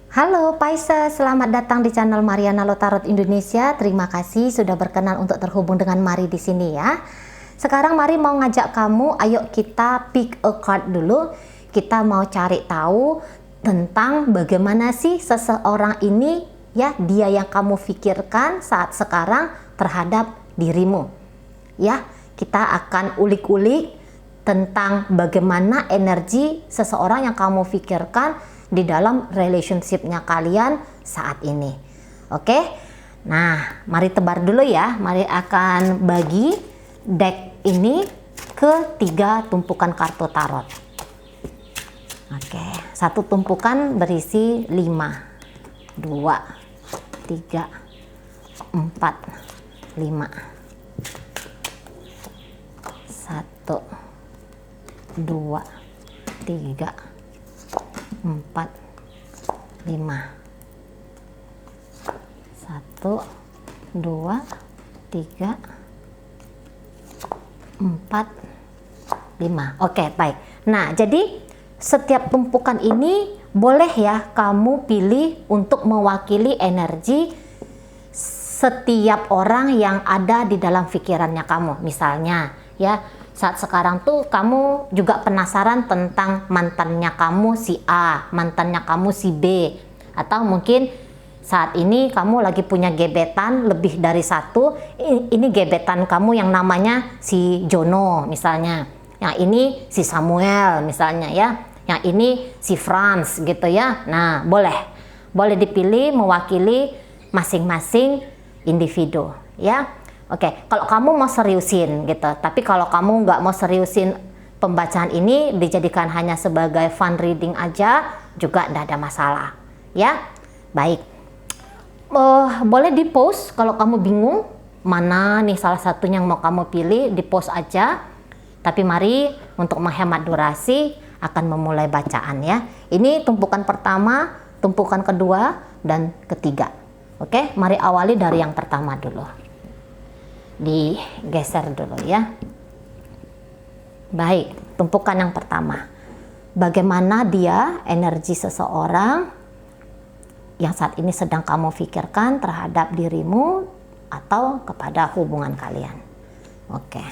Halo Pisces, selamat datang di channel Mariana Lotarot Indonesia. Terima kasih sudah berkenan untuk terhubung dengan Mari di sini ya. Sekarang Mari mau ngajak kamu, ayo kita pick a card dulu. Kita mau cari tahu tentang bagaimana sih seseorang ini ya, dia yang kamu pikirkan saat sekarang terhadap dirimu. Ya, kita akan ulik-ulik tentang bagaimana energi seseorang yang kamu pikirkan di dalam relationship-nya kalian saat ini. Oke, nah mari tebar dulu ya. Mari akan bagi deck ini ke 3 tumpukan kartu tarot. Oke, satu tumpukan berisi 5, 2, 3, 4, 5, 1, 2, 3, 4, 5, 1, 2, 3, 4, 5. Oke, baik. Nah, jadi setiap tumpukan ini boleh ya kamu pilih untuk mewakili energi setiap orang yang ada di dalam pikirannya kamu. Misalnya ya, saat sekarang tuh kamu juga penasaran tentang mantannya kamu si A, mantannya kamu si B, atau mungkin saat ini kamu lagi punya gebetan lebih dari satu. Ini gebetan kamu yang namanya si Jono misalnya, yang ini si Samuel misalnya ya, yang ini si Franz gitu ya. Nah, boleh dipilih mewakili masing-masing individu ya. Oke, kalau kamu mau seriusin gitu, tapi kalau kamu nggak mau seriusin pembacaan ini, dijadikan hanya sebagai fun reading aja, juga nggak ada masalah, ya. Baik, boleh di post kalau kamu bingung mana nih salah satunya yang mau kamu pilih, di post aja. Tapi mari untuk menghemat durasi akan memulai bacaan ya. Ini tumpukan pertama, tumpukan kedua, dan ketiga. Oke, mari awali dari yang pertama dulu. Digeser dulu ya. Baik, tumpukan yang pertama. Bagaimana dia energi seseorang yang saat ini sedang kamu pikirkan terhadap dirimu atau kepada hubungan kalian. Oke.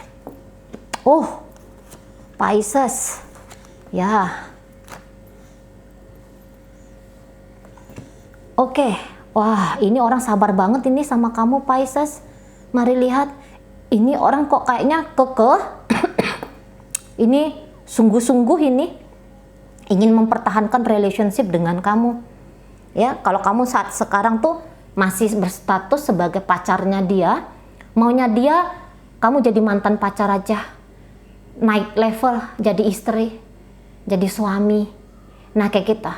Pisces. Ya. Oke. Wah, ini orang sabar banget ini sama kamu Pisces. Mari lihat, ini orang kok kayaknya kekeh. Ini sungguh-sungguh ini ingin mempertahankan relationship dengan kamu. Ya, kalau kamu saat sekarang tuh masih berstatus sebagai pacarnya dia, maunya dia kamu jadi mantan pacar aja. Naik level jadi istri, jadi suami. Nah, kayak kita.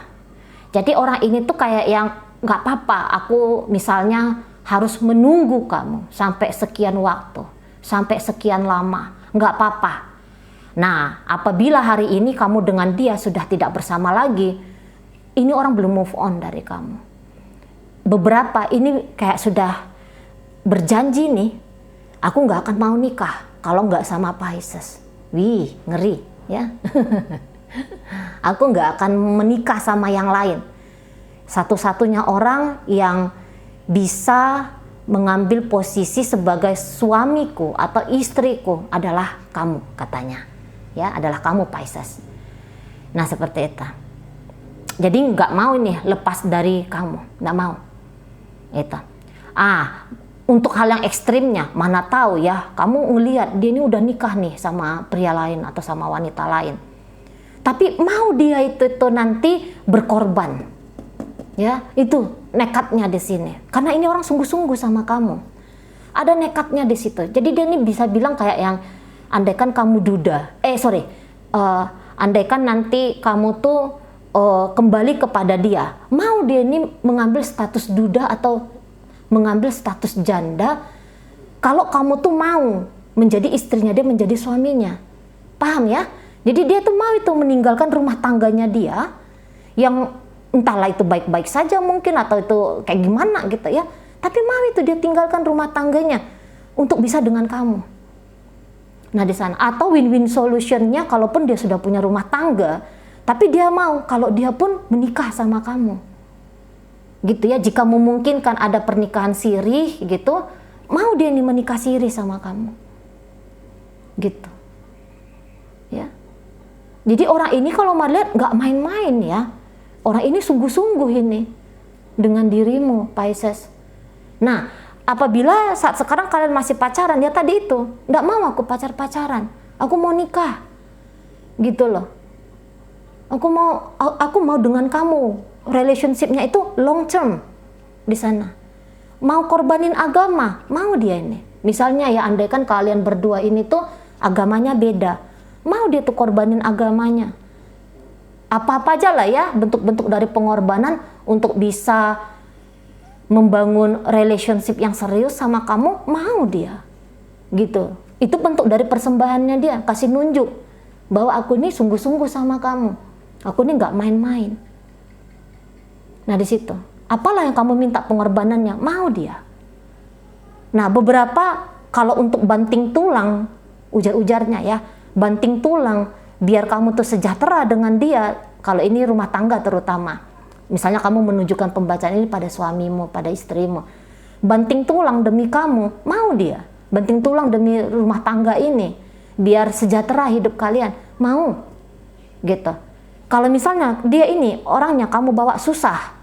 Jadi orang ini tuh kayak yang nggak apa-apa, aku misalnya harus menunggu kamu sampai sekian waktu, sampai sekian lama, nggak apa-apa. Nah, apabila hari ini kamu dengan dia sudah tidak bersama lagi, ini orang belum move on dari kamu. Beberapa ini kayak sudah berjanji nih, aku nggak akan mau nikah kalau nggak sama Pisces. Wih, ngeri ya. Aku nggak akan menikah sama yang lain. Satu-satunya orang yang bisa mengambil posisi sebagai suamiku atau istriku adalah kamu, katanya ya, adalah kamu Pisces. Nah, seperti itu. Jadi nggak mau nih lepas dari kamu, nggak mau itu. Untuk hal yang ekstrimnya, mana tahu ya kamu ngelihat dia ini udah nikah nih sama pria lain atau sama wanita lain, tapi mau dia itu nanti berkorban. Ya, itu nekatnya di sini. Karena ini orang sungguh-sungguh sama kamu. Ada nekatnya di situ. Jadi dia ini bisa bilang kayak yang andaikan kamu duda. Andaikan nanti kamu tuh kembali kepada dia. Mau dia ini mengambil status duda atau mengambil status janda kalau kamu tuh mau menjadi istrinya dia, menjadi suaminya. Paham ya? Jadi dia tuh mau itu meninggalkan rumah tangganya dia yang entahlah itu baik-baik saja mungkin atau itu kayak gimana gitu ya, tapi mau itu dia tinggalkan rumah tangganya untuk bisa dengan kamu. Nah, di sana atau win-win solutionnya, kalaupun dia sudah punya rumah tangga tapi dia mau kalau dia pun menikah sama kamu. gitu ya. Jika memungkinkan ada pernikahan sirih gitu, mau dia nih menikah sirih sama kamu gitu ya. Jadi orang ini kalau melihat nggak main-main ya, orang ini sungguh-sungguh ini dengan dirimu, Pisces. Nah, apabila saat sekarang kalian masih pacaran, ya tadi itu, nggak mau aku pacaran, aku mau nikah, gitu loh. Aku mau dengan kamu, relationship-nya itu long term di sana. Mau korbanin agama, mau dia ini. Misalnya ya, andaikan kalian berdua ini tuh agamanya beda, mau dia tuh korbanin agamanya. Apa-apa aja lah ya, bentuk-bentuk dari pengorbanan untuk bisa membangun relationship yang serius sama kamu, mau dia gitu. Itu bentuk dari persembahannya dia, kasih nunjuk bahwa aku ini sungguh-sungguh sama kamu, aku ini nggak main-main. Nah di situ, apalah yang kamu minta pengorbanannya, mau dia. Nah beberapa kalau untuk banting tulang, ujar-ujarnya ya, banting tulang biar kamu tuh sejahtera dengan dia. Kalau ini rumah tangga terutama, misalnya kamu menunjukkan pembacaan ini pada suamimu, pada istrimu, banting tulang demi kamu, mau dia. Banting tulang demi rumah tangga ini, biar sejahtera hidup kalian, mau gitu. Kalau misalnya dia ini orangnya kamu bawa susah,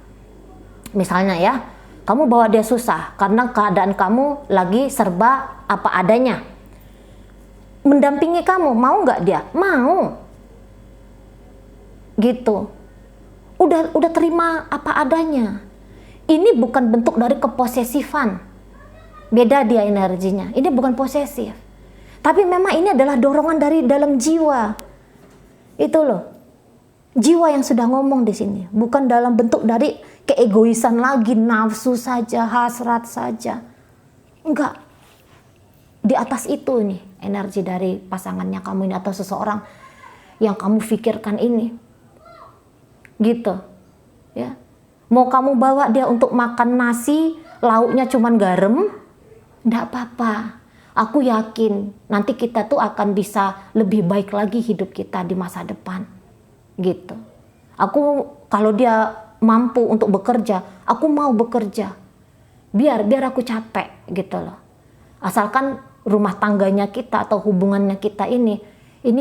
misalnya ya, kamu bawa dia susah karena keadaan kamu lagi serba apa adanya, mendampingi kamu, mau nggak dia? Mau gitu. Udah terima apa adanya. Ini bukan bentuk dari keposesifan, beda dia energinya. Ini bukan posesif, tapi memang ini adalah dorongan dari dalam jiwa. Itu loh, jiwa yang sudah ngomong di sini, bukan dalam bentuk dari keegoisan lagi, nafsu saja, hasrat saja. Enggak. Di atas itu nih energi dari pasangannya kamu ini atau seseorang yang kamu pikirkan ini, gitu ya. Mau kamu bawa dia untuk makan nasi, lauknya cuman garam, enggak apa-apa. Aku yakin nanti kita tuh akan bisa lebih baik lagi hidup kita di masa depan, gitu. Aku kalau dia mampu untuk bekerja, aku mau bekerja. Biar aku capek, gitu loh. Asalkan rumah tangganya kita atau hubungannya kita ini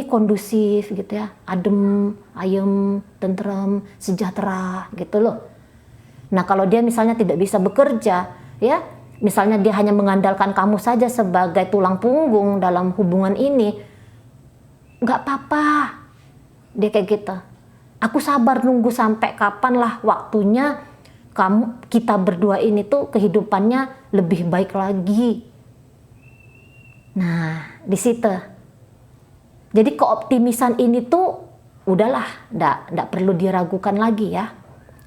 kondusif gitu ya, adem, ayem, tentrem, sejahtera gitu loh. Nah kalau dia misalnya tidak bisa bekerja ya, misalnya dia hanya mengandalkan kamu saja sebagai tulang punggung dalam hubungan ini, nggak apa-apa dia kayak gitu. Aku sabar nunggu sampai kapan lah waktunya kita berdua ini tuh kehidupannya lebih baik lagi. Nah, di situ. Jadi keoptimisan ini tuh udahlah, enggak perlu diragukan lagi ya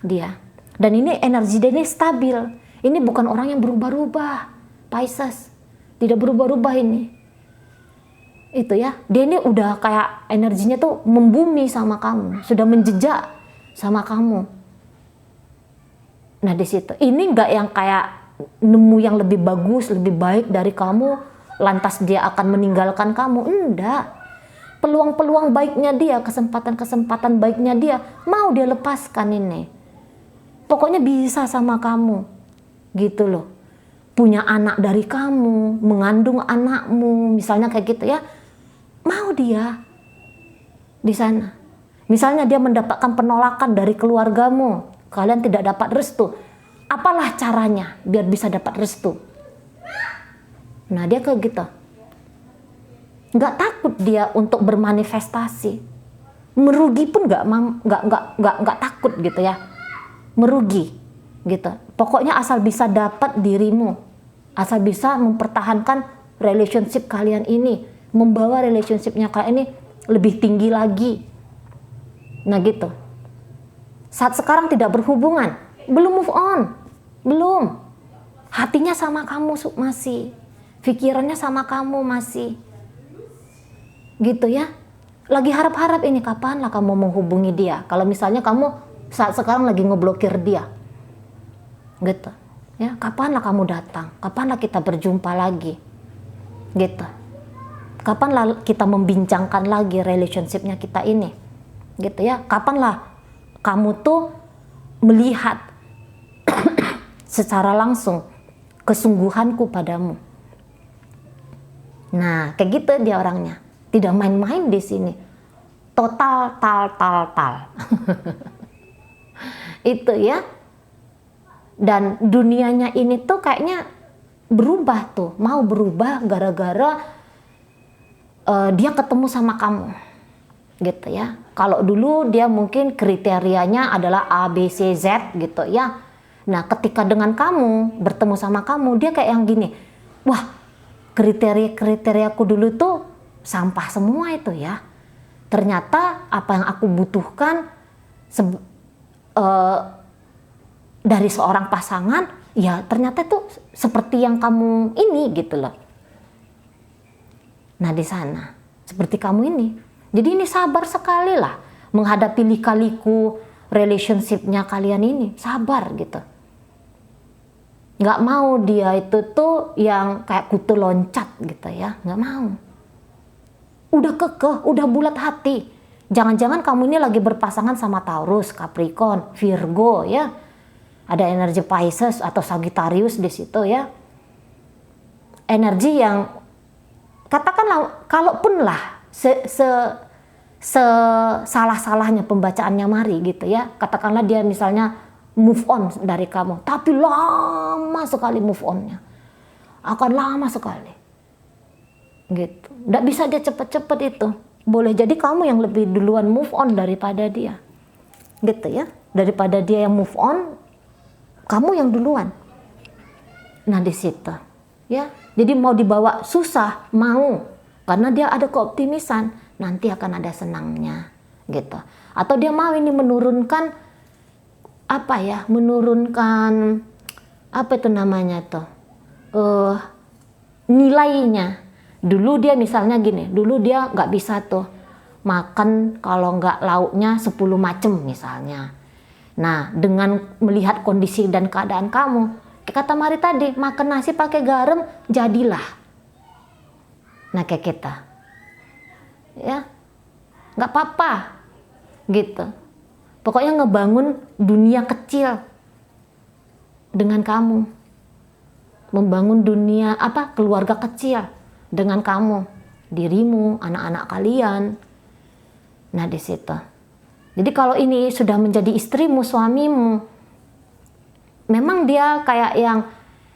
dia. Dan ini energi dia ini stabil. Ini bukan orang yang berubah-ubah, Pisces. Tidak berubah-ubah ini. Itu ya. Dia ini udah kayak energinya tuh membumi sama kamu, sudah menjejak sama kamu. Nah, di situ. Ini enggak yang kayak nemu yang lebih bagus, lebih baik dari kamu, lantas dia akan meninggalkan kamu. Enggak. Peluang-peluang baiknya dia, kesempatan-kesempatan baiknya dia, mau dia lepaskan ini. Pokoknya bisa sama kamu. Gitu loh. Punya anak dari kamu, mengandung anakmu, misalnya kayak gitu ya. Mau dia di sana. Misalnya dia mendapatkan penolakan dari keluargamu, kalian tidak dapat restu. Apalah caranya biar bisa dapat restu? Nah dia kayak gitu, nggak takut dia untuk bermanifestasi, merugi pun nggak takut gitu ya, merugi gitu. Pokoknya asal bisa dapat dirimu, asal bisa mempertahankan relationship kalian ini, membawa relationshipnya kalian ini lebih tinggi lagi. Nah gitu. Saat sekarang tidak berhubungan, belum move on, belum. Hatinya sama kamu masih. Pikirannya sama kamu masih, gitu ya. Lagi harap-harap ini kapan lah kamu menghubungi dia. Kalau misalnya kamu saat sekarang lagi ngeblokir dia, gitu ya. Kapan lah kamu datang? Kapan lah kita berjumpa lagi, gitu. Kapan lah kita membincangkan lagi relationshipnya kita ini, gitu ya. Kapan lah kamu tuh melihat secara langsung kesungguhanku padamu. Nah, kayak gitu dia orangnya. Tidak main-main di sini. Total tal. Itu ya. Dan dunianya ini tuh kayaknya berubah tuh, mau berubah gara-gara dia ketemu sama kamu. Gitu ya. Kalau dulu dia mungkin kriterianya adalah A, B, C, Z gitu ya. Nah, ketika dengan kamu, bertemu sama kamu, dia kayak yang gini. Wah, kriteriaku dulu tuh sampah semua itu ya. Ternyata apa yang aku butuhkan dari seorang pasangan, ya ternyata itu seperti yang kamu ini gitu loh. Nah, di sana, seperti kamu ini. Jadi ini sabar sekali lah menghadapi lika-liku relationship-nya kalian ini. Sabar gitu. Nggak mau dia itu tuh yang kayak kutu loncat gitu ya, nggak mau. Udah kekeh, udah bulat hati. Jangan-jangan kamu ini lagi berpasangan sama Taurus, Capricorn, Virgo ya. Ada energi Pisces atau Sagittarius di situ ya. Energi yang katakanlah, kalaupun lah salah-salahnya pembacaannya Mari gitu ya. Katakanlah dia misalnya move on dari kamu, tapi lama sekali move onnya, akan lama sekali gitu. Nggak bisa dia cepet-cepet itu. Boleh jadi kamu yang lebih duluan move on daripada dia gitu ya. Daripada dia yang move on, kamu yang duluan. Nah, di situ ya, jadi mau dibawa susah, mau, karena dia ada keoptimisan, nanti akan ada senangnya gitu. Atau dia mau ini menurunkan apa ya, menurunkan apa itu namanya tuh, nilainya. Dulu dia misalnya gini, dulu dia nggak bisa tuh makan kalau nggak lauknya 10 macem misalnya. Nah, dengan melihat kondisi dan keadaan kamu, kata Mari tadi, makan nasi pakai garam, jadilah. Nah, kayak kita ya, nggak apa-apa gitu. Pokoknya ngebangun dunia kecil dengan kamu. Membangun dunia keluarga kecil dengan kamu, dirimu, anak-anak kalian. Nah, di situ. Jadi kalau ini sudah menjadi istrimu, suamimu, memang dia kayak yang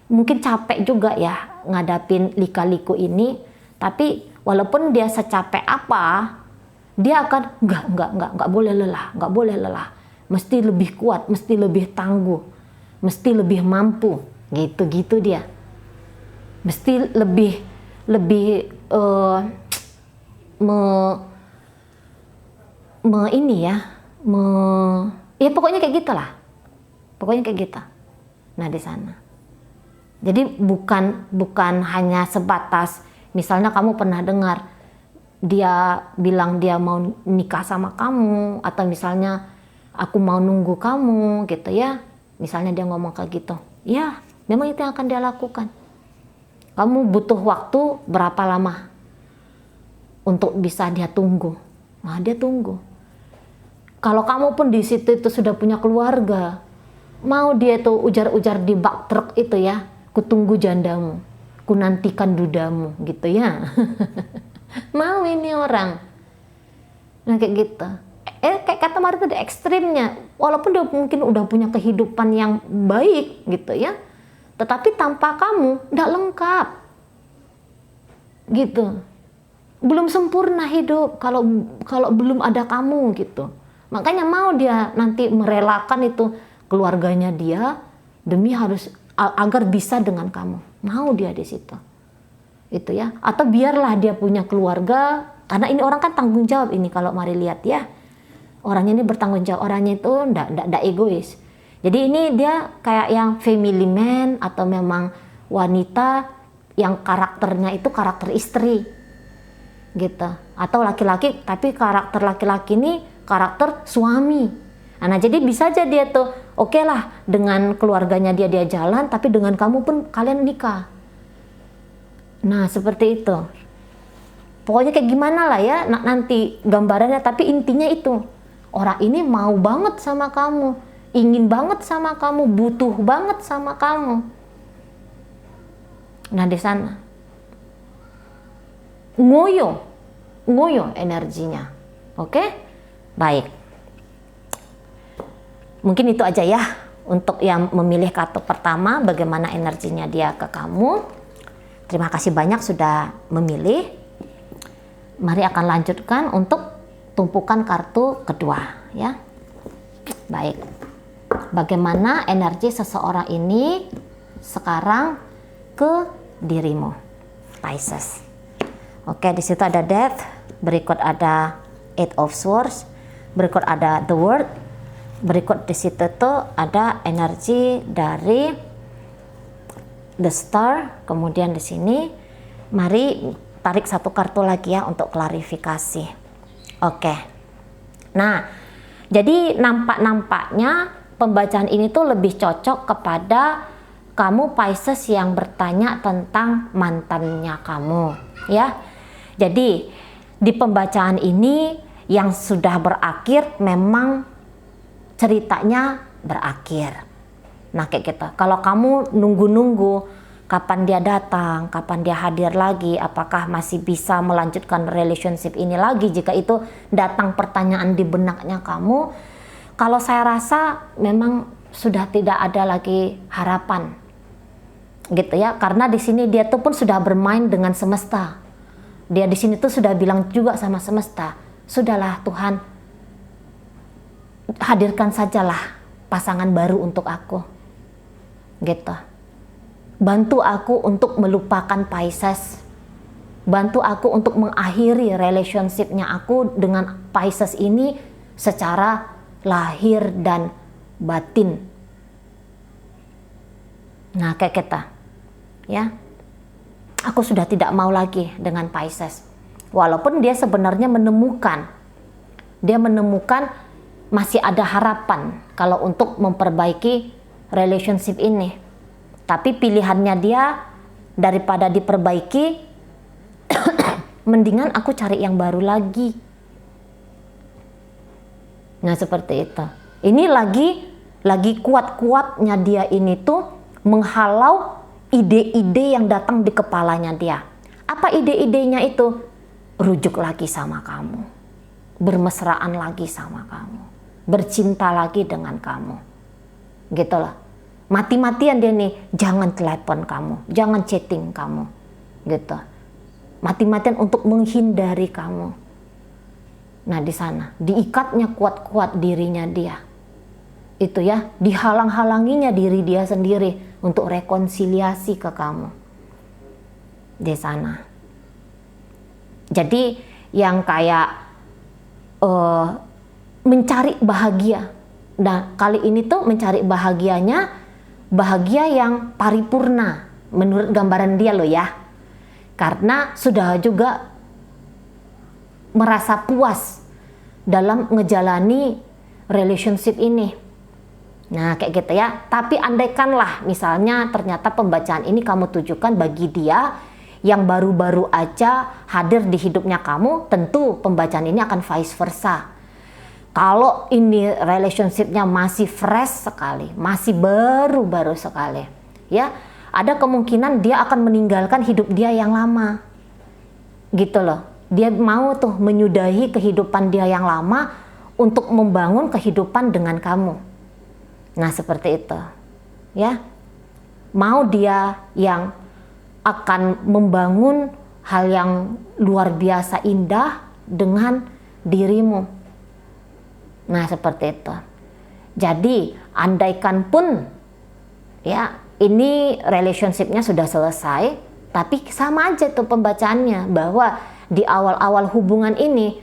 mungkin capek juga ya ngadapin lika-liku ini, tapi walaupun dia secapek apa, dia akan nggak boleh lelah, mesti lebih kuat, mesti lebih tangguh, mesti lebih mampu, gitu dia, mesti lebih ya pokoknya kayak gitulah, pokoknya kayak gitu. Nah, di sana, jadi bukan hanya sebatas, misalnya kamu pernah dengar dia bilang dia mau nikah sama kamu, atau misalnya aku mau nunggu kamu gitu ya, misalnya dia ngomong kayak gitu, ya memang itu yang akan dia lakukan. Kamu butuh waktu berapa lama untuk bisa dia tunggu? Nah, dia tunggu. Kalau kamu pun di situ itu sudah punya keluarga, mau dia tuh ujar-ujar di bak truk itu ya, kutunggu jandamu, kunantikan dudamu gitu ya. Mau ini orang. Nah, kayak gitu. Kayak kata Mari tadi, ekstrimnya, walaupun dia mungkin udah punya kehidupan yang baik gitu ya, tetapi tanpa kamu nggak lengkap gitu. Belum sempurna hidup kalau belum ada kamu gitu. Makanya mau dia nanti merelakan itu keluarganya dia demi agar bisa dengan kamu. Mau dia di situ. Itu ya. Atau biarlah dia punya keluarga, karena ini orang kan tanggung jawab ini kalau Mari lihat ya. Orangnya ini bertanggung jawab, orangnya itu ndak egois. Jadi ini dia kayak yang family man, atau memang wanita yang karakternya itu karakter istri gitu. Atau laki-laki, tapi karakter laki-laki ini karakter suami. Nah, jadi bisa aja dia tuh oke lah dengan keluarganya dia jalan, tapi dengan kamu pun kalian nikah. Nah, seperti itu. Pokoknya kayak gimana lah ya nanti gambarannya, tapi intinya itu. Orang ini mau banget sama kamu. ingin banget sama kamu, butuh banget sama kamu. Nah di sana ngoyo energinya. Oke? Baik. Mungkin itu aja ya untuk yang memilih kartu pertama, bagaimana energinya dia ke kamu. Terima kasih banyak sudah memilih. Mari akan lanjutkan untuk tumpukan kartu kedua ya. Baik. Bagaimana energi seseorang ini sekarang ke dirimu, Pisces. Oke, di situ ada Death, berikut ada Eight of Swords, berikut ada The World, berikut di situ tuh ada energi dari The Star. Kemudian di sini mari tarik satu kartu lagi ya untuk klarifikasi. Oke. Nah, jadi nampaknya pembacaan ini tuh lebih cocok kepada kamu Pisces yang bertanya tentang mantannya kamu ya. Jadi di pembacaan ini yang sudah berakhir memang ceritanya berakhir. Nah kayak gitu. Kalau kamu nunggu-nunggu kapan dia datang, kapan dia hadir lagi, apakah masih bisa melanjutkan relationship ini lagi, jika itu datang pertanyaan di benaknya kamu, kalau saya rasa memang sudah tidak ada lagi harapan gitu ya, karena di sini dia tuh pun sudah bermain dengan semesta. Dia di sini tuh sudah bilang juga sama semesta, sudahlah Tuhan, hadirkan sajalah pasangan baru untuk aku gitu. Bantu aku untuk melupakan Pisces, bantu aku untuk mengakhiri relationshipnya aku dengan Pisces ini secara lahir dan batin. Nah kayak kita ya, aku sudah tidak mau lagi dengan Pisces, walaupun dia sebenarnya menemukan masih ada harapan kalau untuk memperbaiki relationship ini, tapi pilihannya dia daripada diperbaiki mendingan aku cari yang baru lagi. Nah seperti itu. Ini lagi kuat-kuatnya dia ini tuh menghalau ide-ide yang datang di kepalanya dia. Apa ide-idenya itu? Rujuk lagi sama kamu, bermesraan lagi sama kamu, bercinta lagi dengan kamu, gitu loh. Mati-matian dia nih, jangan telepon kamu, jangan chatting kamu, gitu. Mati-matian untuk menghindari kamu. Nah di sana diikatnya kuat-kuat dirinya dia, itu ya, dihalang-halanginya diri dia sendiri untuk rekonsiliasi ke kamu di sana. Jadi yang kayak mencari bahagia. Nah kali ini tuh mencari bahagia yang paripurna menurut gambaran dia loh ya, karena sudah juga merasa puas dalam ngejalani relationship ini. Nah kayak gitu ya. Tapi andaikanlah misalnya ternyata pembacaan ini kamu tujukan bagi dia yang baru-baru aja hadir di hidupnya kamu, tentu pembacaan ini akan vice versa. Kalau ini relationshipnya masih fresh sekali, masih baru-baru sekali, ya ada kemungkinan dia akan meninggalkan hidup dia yang lama, gitu loh. Dia mau tuh menyudahi kehidupan dia yang lama untuk membangun kehidupan dengan kamu. Nah seperti itu, ya. Mau dia yang akan membangun hal yang luar biasa indah dengan dirimu. Nah seperti itu. Jadi andaikan pun ya ini relationshipnya sudah selesai, tapi sama aja tuh pembacaannya, bahwa di awal-awal hubungan ini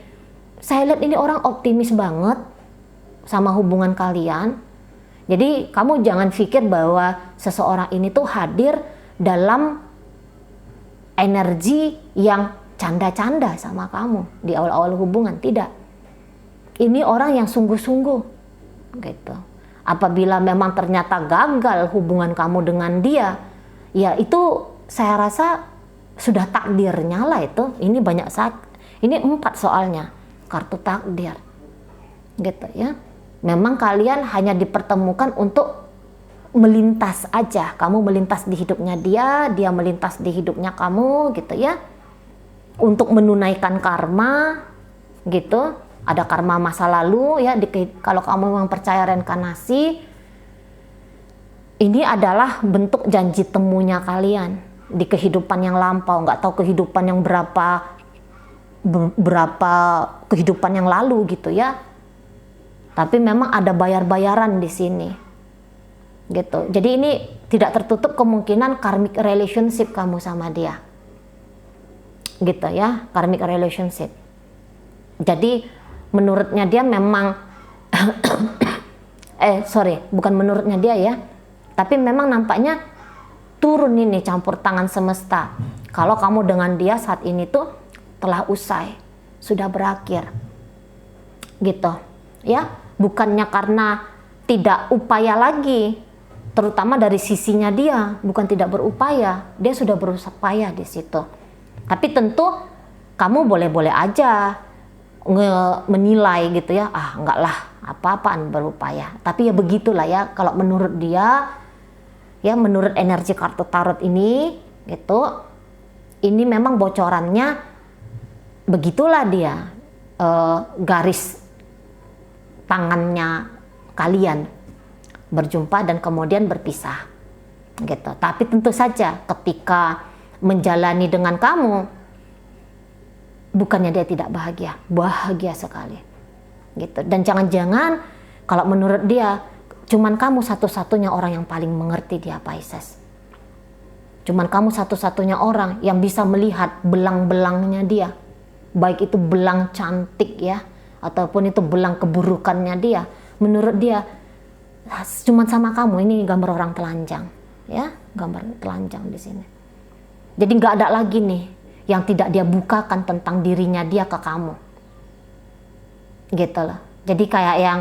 saya lihat ini orang optimis banget sama hubungan kalian. Jadi kamu jangan pikir bahwa seseorang ini tuh hadir dalam energi yang canda-canda sama kamu di awal-awal hubungan. Tidak. Ini orang yang sungguh-sungguh gitu. Apabila memang ternyata gagal hubungan kamu dengan dia, ya itu saya rasa sudah takdirnya lah itu. Ini banyak saat, ini 4 soalnya kartu takdir gitu ya. Memang kalian hanya dipertemukan untuk melintas aja. Kamu melintas di hidupnya dia, dia melintas di hidupnya kamu gitu ya. Untuk menunaikan karma gitu. Ada karma masa lalu ya. Kalau kamu memang percaya reinkarnasi, ini adalah bentuk janji temunya kalian di kehidupan yang lampau. Nggak tahu kehidupan yang berapa kehidupan yang lalu gitu ya. Tapi memang ada bayar-bayaran di sini. Gitu. Jadi ini tidak tertutup kemungkinan karmic relationship kamu sama dia. Gitu ya, karmic relationship. Jadi menurutnya dia memang bukan menurutnya dia ya. Tapi memang nampaknya turun ini campur tangan semesta. Kalau kamu dengan dia saat ini tuh telah usai, sudah berakhir. Gitu. Ya, bukannya karena tidak upaya lagi, terutama dari sisinya dia, bukan tidak berupaya, dia sudah berupaya di situ. Tapi tentu kamu boleh-boleh aja menilai gitu ya, enggak lah, apa-apaan berupaya. Tapi ya begitulah ya, kalau menurut dia, ya menurut energi kartu tarot ini, gitu, ini memang bocorannya begitulah dia, garis tangannya kalian berjumpa dan kemudian berpisah gitu. Tapi tentu saja ketika menjalani dengan kamu, bukannya dia tidak bahagia, bahagia sekali gitu. Dan jangan-jangan kalau menurut dia cuman kamu satu-satunya orang yang paling mengerti dia, Pisces. Cuman kamu satu-satunya orang yang bisa melihat belang-belangnya dia, baik itu belang cantik ya, ataupun itu belang keburukannya dia. Menurut dia cuman sama kamu. Ini gambar orang telanjang ya, gambar telanjang di sini. Jadi nggak ada lagi nih yang tidak dia bukakan tentang dirinya dia ke kamu gitu loh. Jadi kayak yang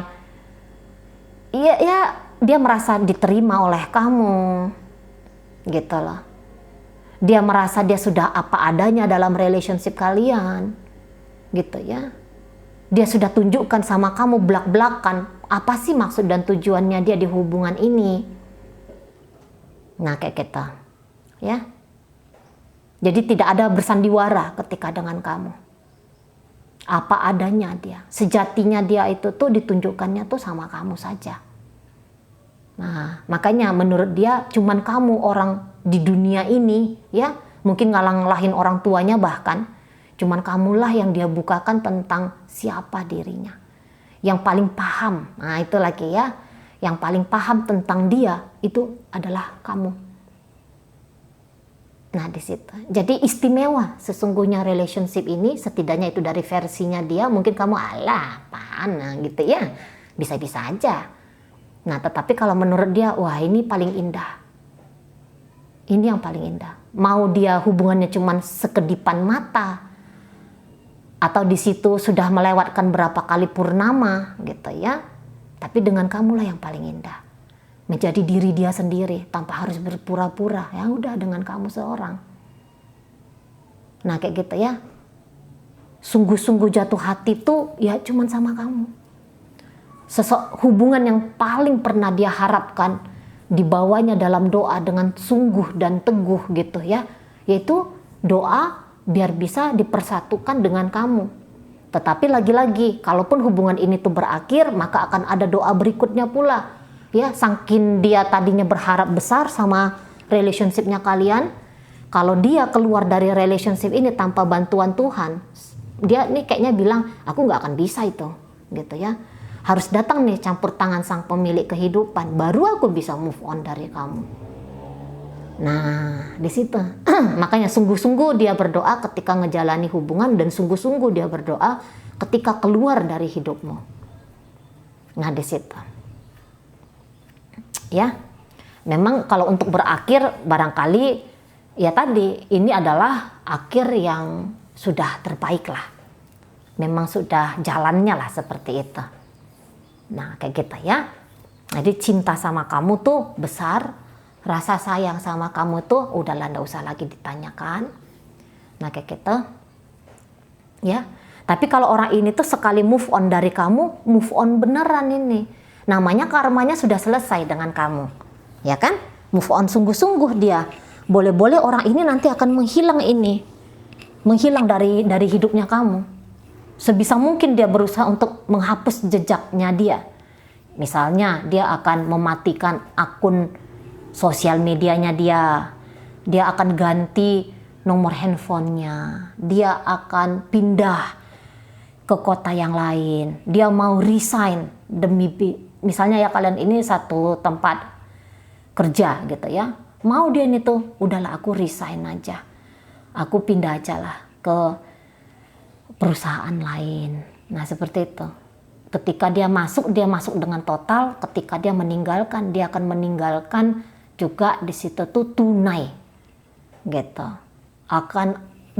ya dia merasa diterima oleh kamu gitu loh. Dia merasa dia sudah apa adanya dalam relationship kalian gitu ya. Dia sudah tunjukkan sama kamu belak-belakan apa sih maksud dan tujuannya dia di hubungan ini. Nah kayak gitu ya. Jadi tidak ada bersandiwara ketika dengan kamu. Apa adanya dia. Sejatinya dia itu tuh ditunjukkannya tuh sama kamu saja. Nah makanya menurut dia cuman kamu orang di dunia ini ya. Mungkin ngalah-ngalahin orang tuanya bahkan. Cuman kamulah yang dia bukakan tentang siapa dirinya. Yang paling paham, nah itu lagi ya. Yang paling paham tentang dia itu adalah kamu. Nah di situ. Jadi istimewa sesungguhnya relationship ini, setidaknya itu dari versinya dia. Mungkin kamu apaan nah, gitu ya. Bisa-bisa aja. Nah tetapi kalau menurut dia, wah ini paling indah. Ini yang paling indah. Mau dia hubungannya cuman sekedipan mata, atau di situ sudah melewatkan berapa kali purnama gitu ya. Tapi dengan kamulah yang paling indah. Menjadi diri dia sendiri tanpa harus berpura-pura. Ya udah dengan kamu seorang. Nah kayak gitu ya. Sungguh-sungguh jatuh hati tuh ya cuman sama kamu. Hubungan yang paling pernah dia harapkan dibawanya dalam doa dengan sungguh dan teguh gitu ya. Yaitu doa biar bisa dipersatukan dengan kamu. Tetapi lagi-lagi, kalaupun hubungan ini tuh berakhir, maka akan ada doa berikutnya pula. Ya, saking dia tadinya berharap besar sama relationshipnya kalian, kalau dia keluar dari relationship ini tanpa bantuan Tuhan, dia nih kayaknya bilang, aku nggak akan bisa itu, gitu ya. Harus datang nih campur tangan sang pemilik kehidupan, baru aku bisa move on dari kamu. Nah, di situ. Makanya sungguh-sungguh dia berdoa ketika ngejalani hubungan dan sungguh-sungguh dia berdoa ketika keluar dari hidupmu. Nah, di situ. Ya. Memang kalau untuk berakhir barangkali ya tadi ini adalah akhir yang sudah terbaik lah. Memang sudah jalannya lah seperti itu. Nah, kayak gitu ya. Jadi cinta sama kamu tuh besar. Rasa sayang sama kamu tuh udahlah, nggak usah lagi ditanyakan. Nah kayak gitu ya. Tapi kalau orang ini tuh sekali move on dari kamu, move on beneran ini. Namanya karmanya sudah selesai dengan kamu. Ya kan? Move on sungguh-sungguh dia. Boleh-boleh orang ini nanti akan menghilang ini. Menghilang dari hidupnya kamu. Sebisa mungkin dia berusaha untuk menghapus jejaknya dia. Misalnya dia akan mematikan akun sosial medianya dia. Dia akan ganti nomor handphonenya. Dia akan pindah ke kota yang lain, dia mau resign demi misalnya ya kalian ini satu tempat kerja gitu ya, mau dia ini tuh udahlah aku resign aja, aku pindah aja lah ke perusahaan lain. Nah seperti itu. Ketika dia masuk dengan total. Ketika dia meninggalkan, dia akan meninggalkan juga di situ tuh tunai gitu.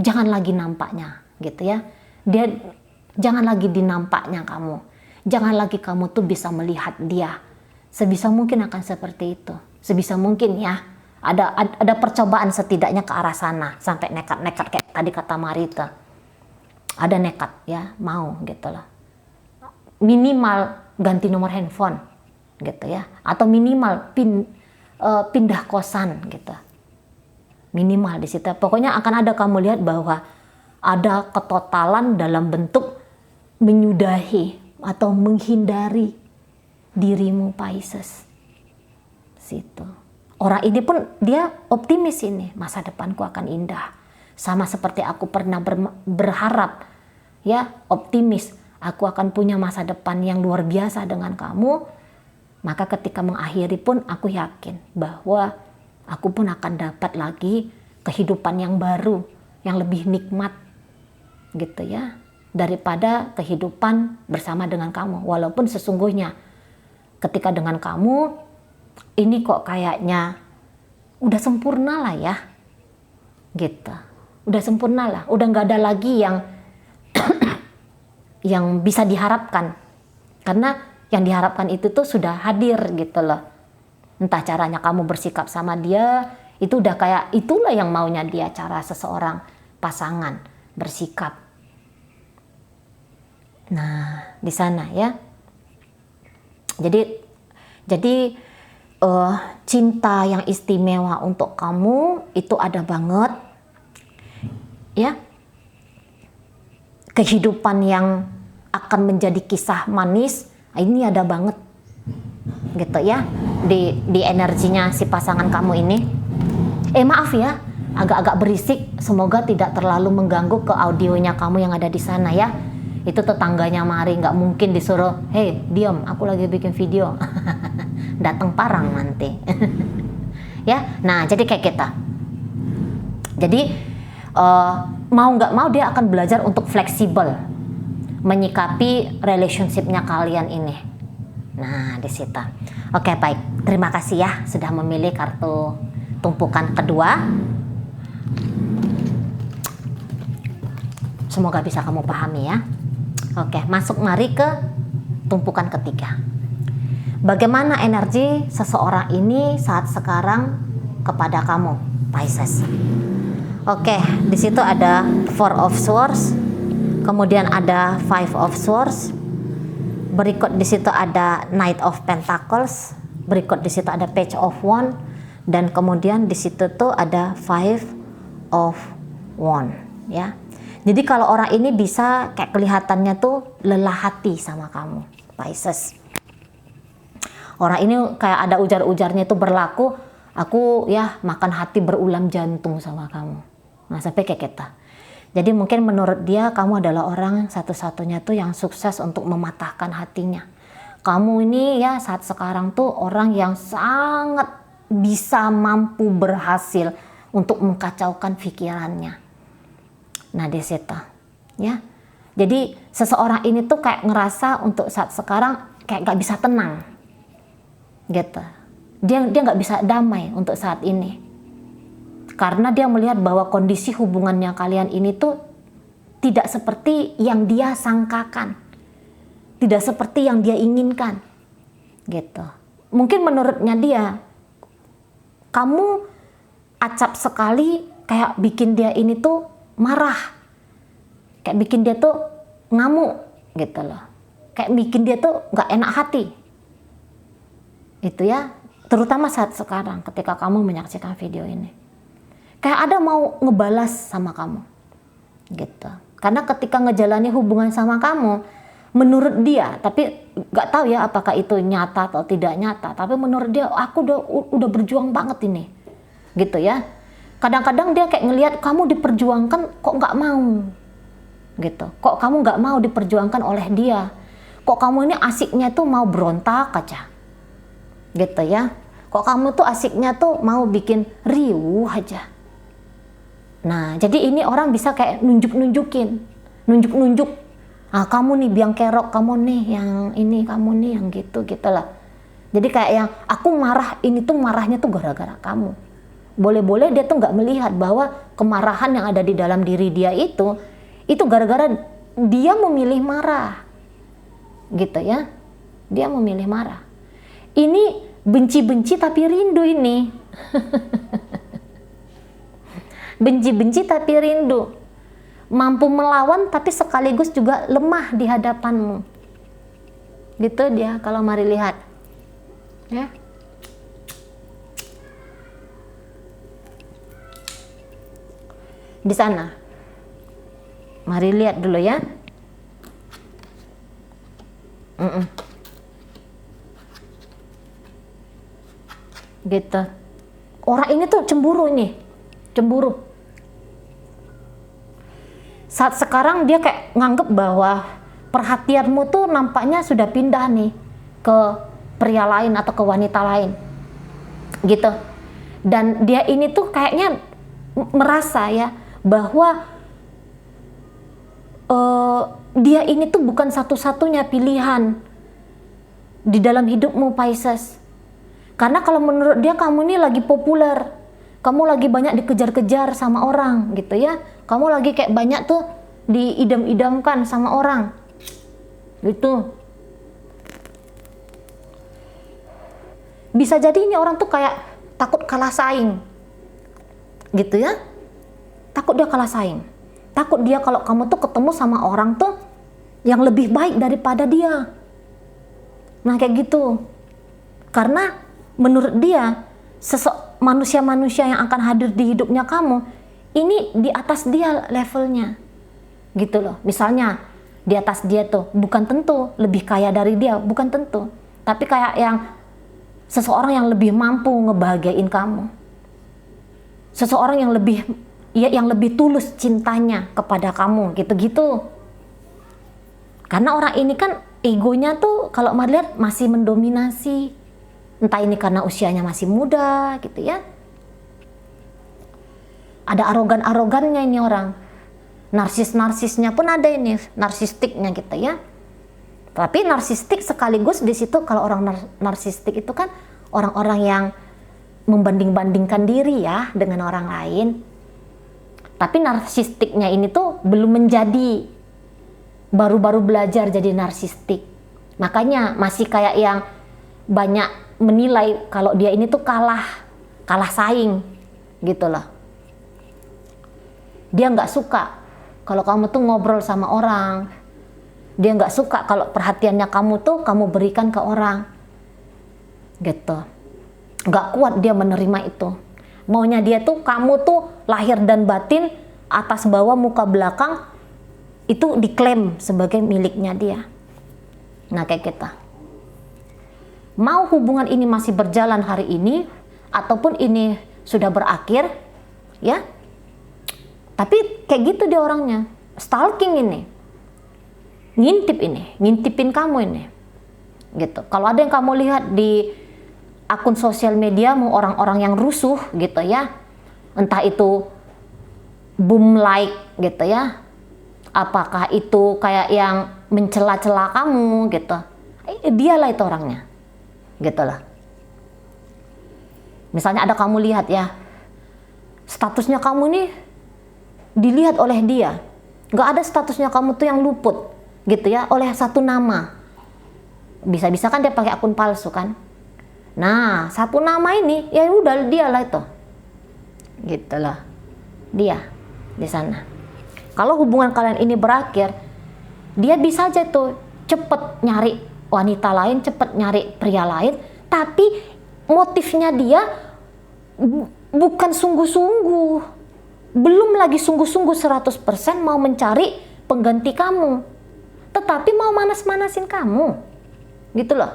Jangan lagi nampaknya gitu ya. Dia jangan lagi dinampaknya kamu. Jangan lagi kamu tuh bisa melihat dia. Sebisa mungkin akan seperti itu. Sebisa mungkin ya. Ada percobaan setidaknya ke arah sana. Sampai nekat-nekat kayak tadi kata Marita. Ada nekat ya, mau gitu loh. Minimal ganti nomor handphone gitu ya. Atau minimal pindah kosan gitu. Minimal di situ. Pokoknya akan ada kamu lihat bahwa ada ketotalan dalam bentuk menyudahi atau menghindari dirimu Pisces. Situ. Orang ini pun dia optimis ini, masa depanku akan indah. Sama seperti aku pernah berharap, ya, optimis, aku akan punya masa depan yang luar biasa dengan kamu. Maka ketika mengakhiri pun aku yakin bahwa aku pun akan dapat lagi kehidupan yang baru, yang lebih nikmat gitu ya, daripada kehidupan bersama dengan kamu. Walaupun sesungguhnya ketika dengan kamu ini kok kayaknya udah sempurna lah ya gitu, udah sempurna lah, udah nggak ada lagi yang yang bisa diharapkan, karena yang diharapkan itu tuh sudah hadir gitu loh. Entah caranya kamu bersikap sama dia, itu udah kayak itulah yang maunya dia, cara seseorang pasangan bersikap. Nah, di sana ya. Jadi cinta yang istimewa untuk kamu itu ada banget. Ya. Kehidupan yang akan menjadi kisah manis, ini ada banget. Gitu ya. Di energinya si pasangan kamu ini. Maaf ya, agak-agak berisik, semoga tidak terlalu mengganggu ke audionya kamu yang ada di sana ya. Itu tetangganya Mari, nggak mungkin disuruh, hey diam, aku lagi bikin video. Datang parang nanti. Ya, nah jadi kayak kita. Jadi mau nggak mau dia akan belajar untuk fleksibel menyikapi relationship-nya kalian ini. Nah di situ. Oke baik, terima kasih ya sudah memilih kartu tumpukan kedua. Semoga bisa kamu pahami ya. Oke, masuk mari ke tumpukan ketiga. Bagaimana energi seseorang ini saat sekarang kepada kamu, Pisces? Oke, di situ ada Four of Swords, kemudian ada Five of Swords, berikut di situ ada Knight of Pentacles, berikut di situ ada Page of Wands, dan kemudian di situ tuh ada Five of Wands, ya. Jadi kalau orang ini bisa kayak kelihatannya tuh lelah hati sama kamu, Pisces. Orang ini kayak ada ujar-ujarnya itu berlaku, aku ya makan hati berulam jantung sama kamu. Nah sampai kayak kita. Jadi mungkin menurut dia kamu adalah orang satu-satunya tuh yang sukses untuk mematahkan hatinya. Kamu ini ya saat sekarang tuh orang yang sangat bisa mampu berhasil untuk mengkacaukan pikirannya. Nah di situ ya. Jadi seseorang ini tuh kayak ngerasa untuk saat sekarang kayak gak bisa tenang gitu. Dia nggak bisa damai untuk saat ini. Karena dia melihat bahwa kondisi hubungannya kalian ini tuh tidak seperti yang dia sangkakan. Tidak seperti yang dia inginkan. Gitu. Mungkin menurutnya dia, kamu acap sekali kayak bikin dia ini tuh marah. Kayak bikin dia tuh ngamuk gitu loh, kayak bikin dia tuh nggak enak hati. Itu ya, terutama saat sekarang ketika kamu menyaksikan video ini, kayak ada mau ngebalas sama kamu gitu. Karena ketika ngejalani hubungan sama kamu, menurut dia, tapi nggak tahu ya apakah itu nyata atau tidak nyata, tapi menurut dia aku udah berjuang banget ini gitu ya. Kadang-kadang dia kayak ngelihat kamu diperjuangkan kok nggak mau gitu, kok kamu nggak mau diperjuangkan oleh dia, kok kamu ini asiknya tuh mau berontak aja gitu ya, kok kamu tuh asiknya tuh mau bikin riuh aja. Nah jadi ini orang bisa kayak nunjuk-nunjuk, ah kamu nih biang kerok, kamu nih yang ini, kamu nih yang gitu lah. Jadi kayak yang aku marah ini tuh marahnya tuh gara-gara kamu. Boleh-boleh dia tuh nggak melihat bahwa kemarahan yang ada di dalam diri dia itu gara-gara dia memilih marah gitu ya. Dia memilih marah. Ini benci-benci tapi rindu ini. Benci-benci tapi rindu. Mampu melawan tapi sekaligus juga lemah di hadapanmu. Gitu dia kalau mari lihat. Ya. Di sana. Mari lihat dulu ya. Gitu. Orang ini tuh cemburu nih. Cemburu. Saat sekarang dia kayak nganggep bahwa perhatianmu tuh nampaknya sudah pindah nih ke pria lain atau ke wanita lain gitu. Dan dia ini tuh kayaknya merasa ya bahwa dia ini tuh bukan satu-satunya pilihan di dalam hidupmu, Pisces. Karena kalau menurut dia kamu ini lagi populer, kamu lagi banyak dikejar-kejar sama orang gitu ya. Kamu lagi kayak banyak tuh diidam-idamkan sama orang. Gitu. Bisa jadi ini orang tuh kayak takut kalah saing. Gitu ya. Takut dia kalah saing. Takut dia kalau kamu tuh ketemu sama orang tuh yang lebih baik daripada dia. Nah kayak gitu. Karena menurut dia manusia-manusia yang akan hadir di hidupnya kamu ini di atas dia levelnya gitu loh. Misalnya di atas dia tuh bukan tentu lebih kaya dari dia, bukan tentu, tapi kayak yang seseorang yang lebih mampu ngebahagiain kamu, seseorang yang lebih tulus cintanya kepada kamu gitu-gitu. Karena orang ini kan egonya tuh kalau melihat masih mendominasi. Entah ini karena usianya masih muda gitu ya. Ada arogan-arogannya ini orang. Narsis-narsisnya pun ada ini, narsistiknya gitu ya. Tapi narsistik sekaligus di situ kalau orang narsistik itu kan orang-orang yang membanding-bandingkan diri ya dengan orang lain. Tapi narsistiknya ini tuh belum menjadi, baru-baru belajar jadi narsistik. Makanya masih kayak yang banyak menilai kalau dia ini tuh kalah saing gitu loh. Dia nggak suka kalau kamu tuh ngobrol sama orang. Dia nggak suka kalau perhatiannya kamu tuh kamu berikan ke orang gitu. Nggak kuat dia menerima itu. Maunya dia tuh kamu tuh lahir dan batin, atas bawah muka belakang itu diklaim sebagai miliknya dia. Nah kayak kita. Mau hubungan ini masih berjalan hari ini ataupun ini sudah berakhir ya, tapi kayak gitu dia orangnya, stalking ini, ngintipin kamu ini gitu. Kalau ada yang kamu lihat di akun sosial mediamu orang-orang yang rusuh gitu ya, entah itu boom like gitu ya, apakah itu kayak yang mencela-cela kamu gitu, dialah itu orangnya gitu lah. Misalnya ada kamu lihat ya, statusnya kamu nih dilihat oleh dia, nggak ada statusnya kamu tuh yang luput gitu ya oleh satu nama. Bisa-bisa kan dia pakai akun palsu kan. Nah satu nama ini ya udah dialah itu gitu lah, dia di sana. Kalau hubungan kalian ini berakhir, dia bisa aja tuh cepet nyari wanita lain, cepet nyari pria lain, tapi motifnya dia bukan sungguh-sungguh, belum lagi sungguh-sungguh 100% mau mencari pengganti kamu, tetapi mau manas-manasin kamu, gitu loh.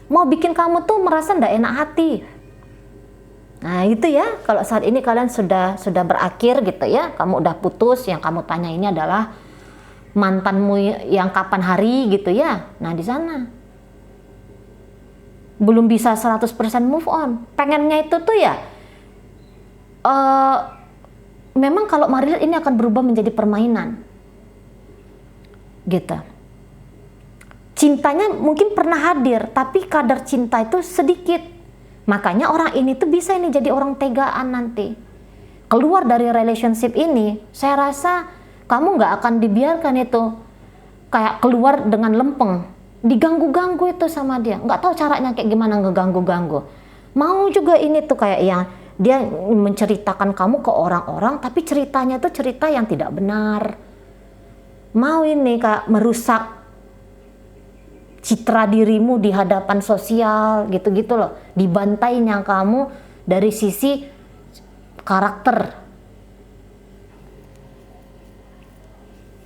Mau bikin kamu tuh merasa ndak enak hati. Nah itu ya, kalau saat ini kalian sudah berakhir gitu ya, kamu udah putus, yang kamu tanya ini adalah mantanmu yang kapan hari gitu ya. Nah di sana belum bisa 100% move on. Pengennya itu tuh ya memang kalau Marie lihat ini akan berubah menjadi permainan gitu. Cintanya mungkin pernah hadir, tapi kadar cinta itu sedikit. Makanya orang ini tuh bisa ini jadi orang tegaan nanti. Keluar dari relationship ini, saya rasa kamu nggak akan dibiarkan itu kayak keluar dengan lempeng. Diganggu-ganggu itu sama dia. Nggak tahu caranya kayak gimana ngeganggu-ganggu. Mau juga ini tuh kayak yang dia menceritakan kamu ke orang-orang, tapi ceritanya tuh cerita yang tidak benar. Mau ini kayak merusak citra dirimu di hadapan sosial gitu-gitu loh, dibantainya kamu dari sisi karakter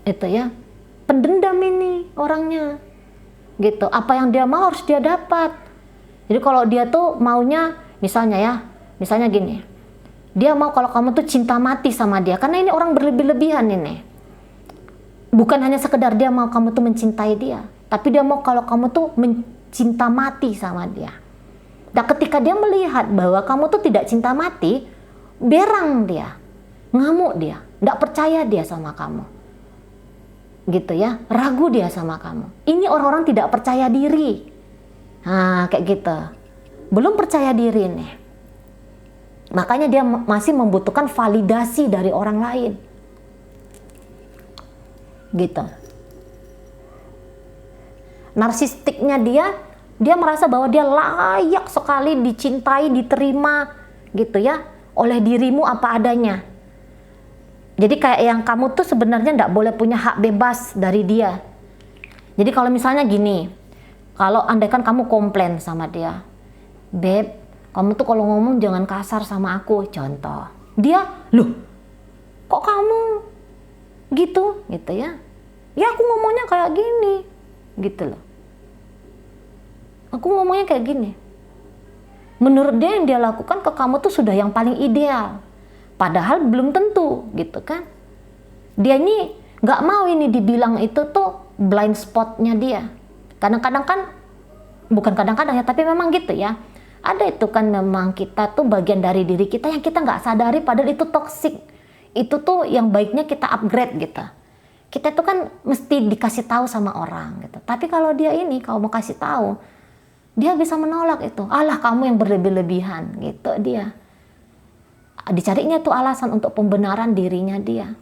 itu ya, pendendam ini orangnya gitu. Apa yang dia mau harus dia dapat. Jadi kalau dia tuh maunya misalnya gini, dia mau kalau kamu tuh cinta mati sama dia, karena ini orang berlebih-lebihan ini, bukan hanya sekedar dia mau kamu tuh mencintai dia, tapi dia mau kalau kamu tuh cinta mati sama dia. Dan ketika dia melihat bahwa kamu tuh tidak cinta mati, berang dia, ngamuk dia, nggak percaya dia sama kamu, gitu ya, ragu dia sama kamu. Ini orang-orang tidak percaya diri, nah kayak gitu, belum percaya diri nih. Makanya dia masih membutuhkan validasi dari orang lain, gitu. Narsistiknya dia merasa bahwa dia layak sekali dicintai, diterima gitu ya oleh dirimu apa adanya. Jadi kayak yang kamu tuh sebenarnya nggak boleh punya hak bebas dari dia. Jadi kalau misalnya gini, kalau andaikan kamu komplain sama dia, "Beb, kamu tuh kalau ngomong jangan kasar sama aku," contoh. Dia, "Loh, kok kamu gitu ya? Ya aku ngomongnya kayak gini." Gitu loh. Aku ngomongnya kayak gini. Menurut dia yang dia lakukan ke kamu tuh sudah yang paling ideal. Padahal belum tentu gitu kan. Dia ini nggak mau ini dibilang itu tuh blind spotnya dia. Kadang-kadang kan, bukan kadang-kadang ya, tapi memang gitu ya. Ada itu kan memang kita tuh bagian dari diri kita yang kita nggak sadari padahal itu toksik. Itu tuh yang baiknya kita upgrade gitu. Kita tuh kan mesti dikasih tahu sama orang gitu. Tapi kalau dia ini, kalau mau kasih tahu, dia bisa menolak itu. Alah kamu yang berlebih-lebihan gitu dia. Dicarinya tuh alasan untuk pembenaran dirinya dia.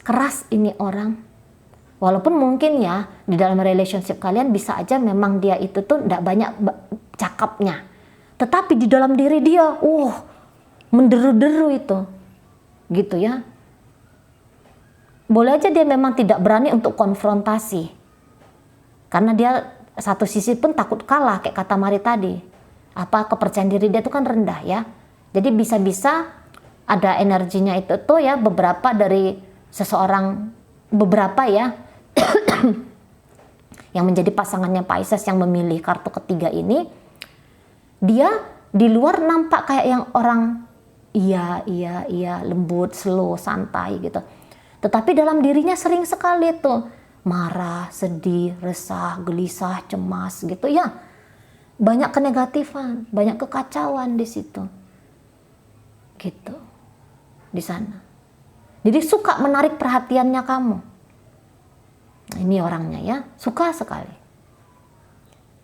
Keras ini orang. Walaupun mungkin ya di dalam relationship kalian bisa aja memang dia itu tuh tidak banyak cakapnya. Tetapi di dalam diri dia, menderu-deru itu. Gitu ya. Boleh aja dia memang tidak berani untuk konfrontasi. Karena dia satu sisi pun takut kalah, kayak kata Mari tadi. Kepercayaan diri dia itu kan rendah ya. Jadi bisa-bisa ada energinya itu tuh ya, beberapa dari seseorang, beberapa ya, yang menjadi pasangannya Pisces yang memilih kartu ketiga ini, dia di luar nampak kayak yang orang iya, lembut, slow, santai gitu. Tetapi dalam dirinya sering sekali tuh marah, sedih, resah, gelisah, cemas gitu ya. Banyak kenegatifan, banyak kekacauan di situ. Gitu. Di sana. Jadi suka menarik perhatiannya kamu. Ini orangnya ya, suka sekali.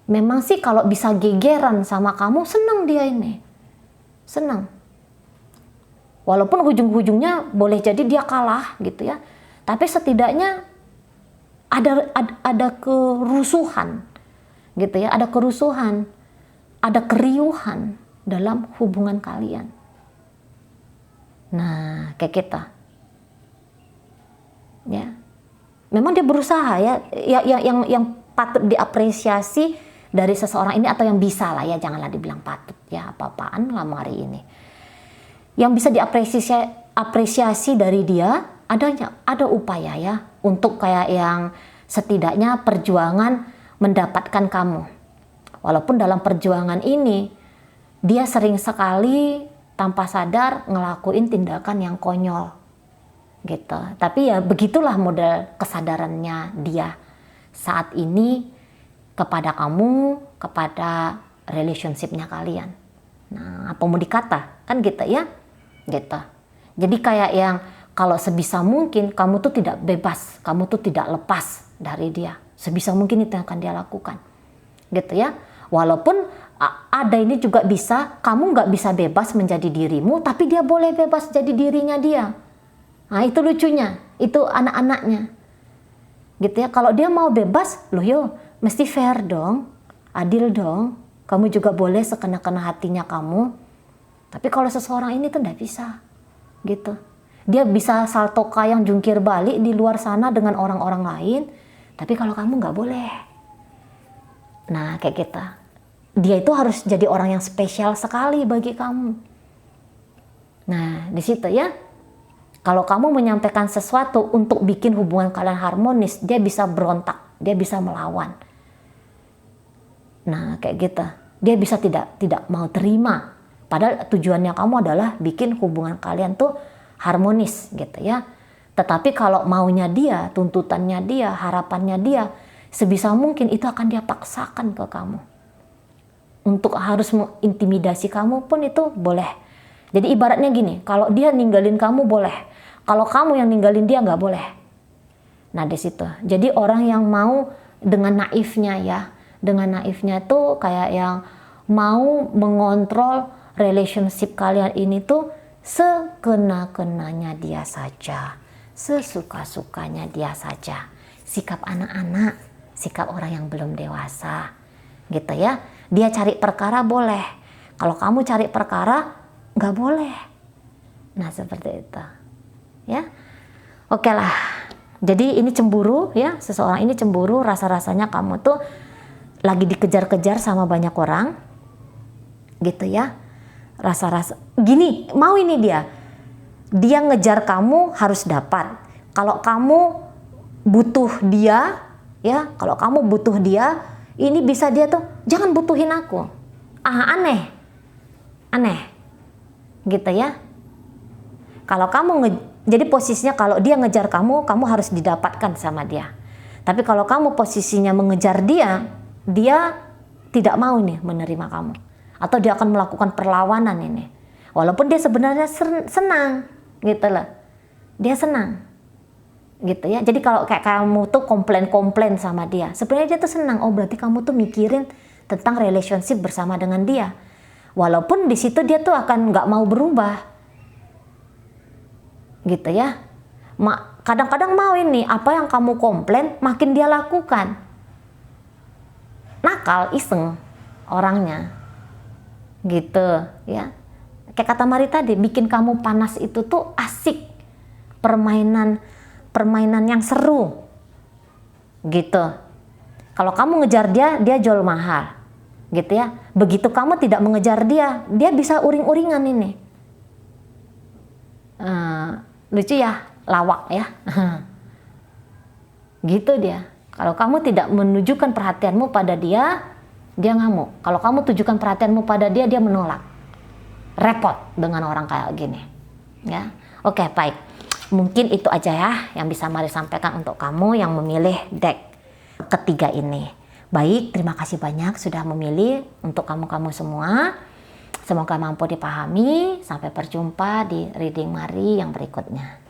Memang sih kalau bisa gegeran sama kamu, senang dia ini. Senang. Walaupun ujung-ujungnya boleh jadi dia kalah gitu ya. Tapi setidaknya ada kerusuhan gitu ya, ada kerusuhan, ada keriuhan dalam hubungan kalian. Nah, kayak kita. Ya, memang dia berusaha ya, yang patut diapresiasi dari seseorang ini, atau yang bisa lah ya, janganlah dibilang patut ya, apa-apaan lah hari ini. Yang bisa diapresiasi dari dia, ada upaya ya, untuk kayak yang setidaknya perjuangan mendapatkan kamu. Walaupun dalam perjuangan ini dia sering sekali tanpa sadar ngelakuin tindakan yang konyol gitu. Tapi ya begitulah model kesadarannya dia saat ini kepada kamu, kepada relationship-nya kalian. Nah, apa mau dikata? Kan gitu ya. Gitu. Jadi kayak yang kalau sebisa mungkin kamu tuh tidak bebas, kamu tuh tidak lepas dari dia. Sebisa mungkin itu yang akan dia lakukan. Gitu ya. Walaupun ada ini juga bisa, kamu nggak bisa bebas menjadi dirimu, tapi dia boleh bebas jadi dirinya dia. Nah itu lucunya, itu anak-anaknya. Gitu ya, kalau dia mau bebas, loh yo, mesti fair dong, adil dong. Kamu juga boleh sekena-kena hatinya kamu. Tapi kalau seseorang ini tuh nggak bisa, gitu. Dia bisa salto kayang jungkir balik di luar sana dengan orang-orang lain, tapi kalau kamu nggak boleh. Nah kayak gitu. Dia itu harus jadi orang yang spesial sekali bagi kamu. Nah di situ ya. Kalau kamu menyampaikan sesuatu untuk bikin hubungan kalian harmonis, dia bisa berontak, dia bisa melawan. Nah, kayak gitu. Dia bisa tidak mau terima. Padahal tujuannya kamu adalah bikin hubungan kalian tuh harmonis gitu ya. Tetapi kalau maunya dia, tuntutannya dia, harapannya dia, sebisa mungkin itu akan dia paksakan ke kamu. Untuk harus mengintimidasi kamu pun itu boleh. Jadi ibaratnya gini, kalau dia ninggalin kamu boleh. Kalau kamu yang ninggalin dia nggak boleh. Nah di situ. Jadi orang yang mau dengan naifnya ya, dengan naifnya tuh kayak yang mau mengontrol relationship kalian ini tuh sekena-kenanya dia saja, sesuka-sukanya dia saja. Sikap anak-anak, sikap orang yang belum dewasa, gitu ya. Dia cari perkara boleh. Kalau kamu cari perkara nggak boleh. Nah seperti itu. Ya, oke lah. Jadi ini cemburu ya, seseorang ini cemburu, rasa-rasanya kamu tuh lagi dikejar-kejar sama banyak orang, gitu ya. Rasa-rasa gini, mau ini dia ngejar kamu harus dapat. Kalau kamu butuh dia, ya, kalau kamu butuh dia, ini bisa dia tuh jangan butuhin aku. Aneh, gitu ya. Kalau kamu jadi posisinya kalau dia ngejar kamu, kamu harus didapatkan sama dia. Tapi kalau kamu posisinya mengejar dia, dia tidak mau nih menerima kamu. Atau dia akan melakukan perlawanan ini. Walaupun dia sebenarnya senang, gitu loh. Dia senang. Gitu ya. Jadi kalau kayak kamu tuh komplain sama dia, sebenarnya dia tuh senang. Oh, berarti kamu tuh mikirin tentang relationship bersama dengan dia. Walaupun di situ dia tuh akan nggak mau berubah. Gitu ya. Kadang-kadang mau ini apa yang kamu komplain makin dia lakukan. Nakal, iseng orangnya. Gitu ya. Kayak kata Mari tadi, bikin kamu panas itu tuh asik. Permainan yang seru. Gitu. Kalau kamu ngejar dia, dia jual mahal. Gitu ya. Begitu kamu tidak mengejar dia, dia bisa uring-uringan ini. Lucu ya, lawak ya. Gitu dia. Kalau kamu tidak menunjukkan perhatianmu pada dia, dia ngamuk. Kalau kamu tujukan perhatianmu pada dia, dia menolak. Repot dengan orang kayak gini. Ya, oke, baik. Mungkin itu aja ya yang bisa Mari sampaikan untuk kamu yang memilih deck ketiga ini. Baik, terima kasih banyak sudah memilih untuk kamu-kamu semua. Semoga mampu dipahami. Sampai berjumpa di reading Mari yang berikutnya.